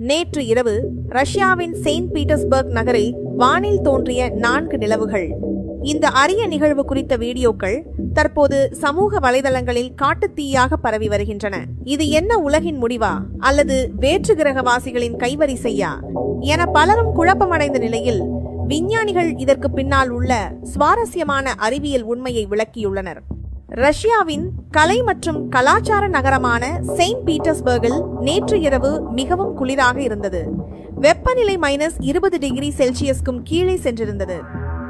நேற்று இரவு ரஷ்யாவின் செயின்ட் பீட்டர்ஸ்பர்க் நகரில் வானில் தோன்றிய 4 நிலவுகள். இந்த அரிய நிகழ்வு குறித்த வீடியோக்கள் தற்போது சமூக வலைதளங்களில் காட்டுத்தீயாக பரவி வருகின்றன. இது என்ன உலகின் முடிவா அல்லது வேற்று கிரகவாசிகளின் கைவரிசையா என பலரும் குழப்பமடைந்த நிலையில் விஞ்ஞானிகள் இதற்கு பின்னால் உள்ள சுவாரஸ்யமான அறிவியல் உண்மையை விளக்கியுள்ளனர். ரஷ்யாவின் கலை மற்றும் கலாச்சார நகரமான செயின்ட் பீட்டர்ஸ்பர்கில் நேற்று இரவு மிகவும் குளிராக இருந்தது. வெப்பநிலை -20°C கீழே சென்றிருந்தது.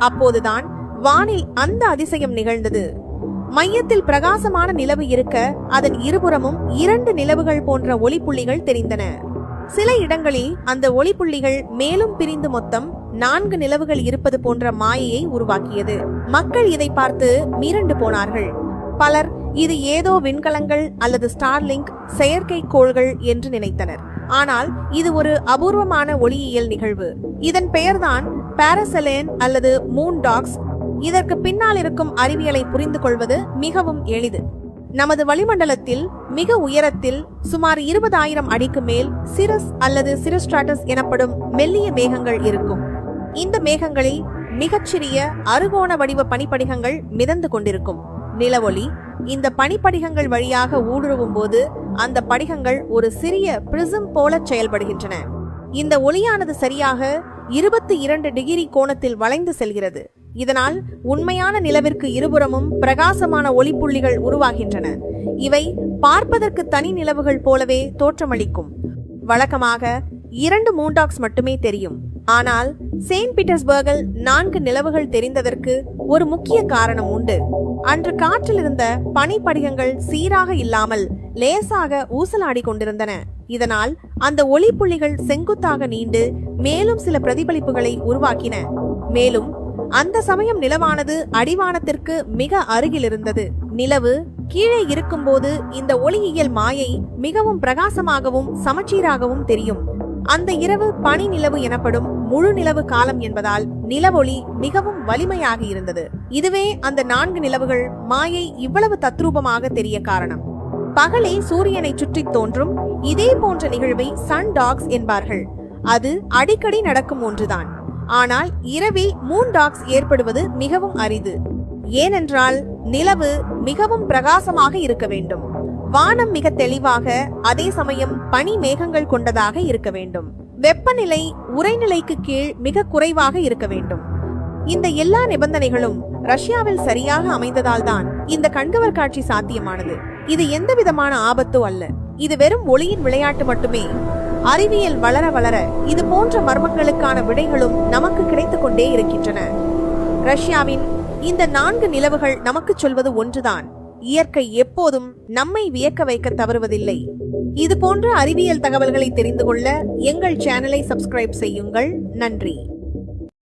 அப்போதுதான் வானில் அந்த அதிசயம் நிகழ்ந்தது. மையத்தில் பிரகாசமான நிலவு இருக்க அதன் இருபுறமும் 2 நிலவுகள் போன்ற ஒளிப்புள்ளிகள் தெரிந்தன. சில இடங்களில் அந்த ஒளிப்புள்ளிகள் மேலும் பிரிந்து மொத்தம் 4 நிலவுகள் இருப்பது போன்ற மாயையை உருவாக்கியது. மக்கள் இதை பார்த்து மிரண்டு போனார்கள். பலர் இது ஏதோ விண்கலங்கள் அல்லது ஸ்டார்லிங்க் செயற்கைக்கோள்கள் என்று நினைத்தனர். ஆனால் இது ஒரு அபூர்வமான ஒளியியல் நிகழ்வு. இதன் பெயர்தான் பாரசெலேன் அல்லது மூன் டாக்ஸ். இதற்கு பின்னால் இருக்கும் அறிவியலை புரிந்து கொள்வது மிகவும் எளிது. நமது வளிமண்டலத்தில் மிக உயரத்தில் சுமார் 20,000 அடிக்கு மேல் சிரஸ் அல்லது சிரோஸ்ட்ராட்டஸ் எனப்படும் மெல்லிய மேகங்கள் இருக்கும். இந்த மேகங்களில் மிகச்சிறிய அறுகோண வடிவ பனிப்படிகங்கள் மிதந்து கொண்டிருக்கும். நிலவொளி இந்த பனிப்படிகங்கள் வழியாக ஊடுருவும் போது அந்த படிகங்கள் ஒரு சிறிய பிரிசம் போல செயல்படுகின்றன. இந்த ஒளியானது சரியாக 22° கோணத்தில் வளைந்து செல்கிறது. இதனால் உண்மையான நிலவிற்கு இருபுறமும் பிரகாசமான ஒளிப்புள்ளிகள் உருவாகின்றன. இவை பார்ப்பதற்கு தனி நிலவுகள் போலவே தோற்றமளிக்கும். வழக்கமாக 2 மூன்டாக்ஸ் மட்டுமே தெரியும். ஆனால் செயின்ட் பீட்டர்ஸ்பர்கில் 4 நிலவுகள் தெரிந்ததற்கு ஒரு முக்கிய காரணம் உண்டு. அன்று காற்றில் இருந்த பனிப்படிகங்கள் சீராக இல்லாமல் லேசாக ஊசலாடி கொண்டிருந்தன. இதனால் அந்த ஒளிப்புள்ளிகள் செங்குத்தாக நீண்டு மேலும் சில பிரதிபலிப்புகளை உருவாக்கின. மேலும் அந்த சமயம் நிலவானது அடிவானத்திற்கு மிக அருகில் இருந்தது. நிலவு கீழே இருக்கும்போது இந்த ஒளியியல் மாயை மிகவும் பிரகாசமாகவும் சமச்சீராகவும் தெரியும். அந்த இரவு பனி நிலவு எனப்படும் முழு நிலவு காலம் என்பதால் நிலவொளி மிகவும் வலிமையாக இருந்தது. இதுவே அந்த 4 நிலவுகள் மாயை இவ்வளவு தத்ரூபமாக தெரிய காரணம். பகலே சூரியனை சுற்றி தோன்றும் இதே போன்ற நிகழ்வை சன் டாக்ஸ் என்பார்கள். அது அடிக்கடி நடக்கும் ஒன்றுதான். ஆனால் இரவில் மூன் டாக்ஸ் ஏற்படுவது மிகவும் அரிது. ஏனென்றால் நிலவு மிகவும் பிரகாசமாக இருக்க வேண்டும். வானம் மிக தெளிவாக, அதே சமயம் பனி மேகங்கள் கொண்டதாக இருக்க வேண்டும். வெப்பநிலை உறைநிலைக்கு கீழ் மிக குறைவாக இருக்க வேண்டும். இந்த எல்லா நிபந்தனைகளும் ரஷ்யாவில் சரியாக அமைந்ததால் தான் இந்த கண்கவர் காட்சி சாத்தியமானது. இது எந்த விதமான ஆபத்தோ அல்ல. இது வெறும் ஒளியின் விளையாட்டு மட்டுமே. அறிவியல் வளர வளர இது போன்ற மர்மங்களுக்கான விடைகளும் நமக்கு கிடைத்துக் கொண்டே இருக்கின்றன. ரஷ்யாவின் இந்த 4 நிலவுகள் நமக்கு சொல்வது ஒன்றுதான்: இயற்கை எப்போதும் நம்மை வியக்க வைக்க தவறுவதில்லை. இது போன்ற அறிவியல் தகவல்களை தெரிந்து கொள்ள எங்கள் சேனலை சப்ஸ்கிரைப் செய்யுங்கள். நன்றி.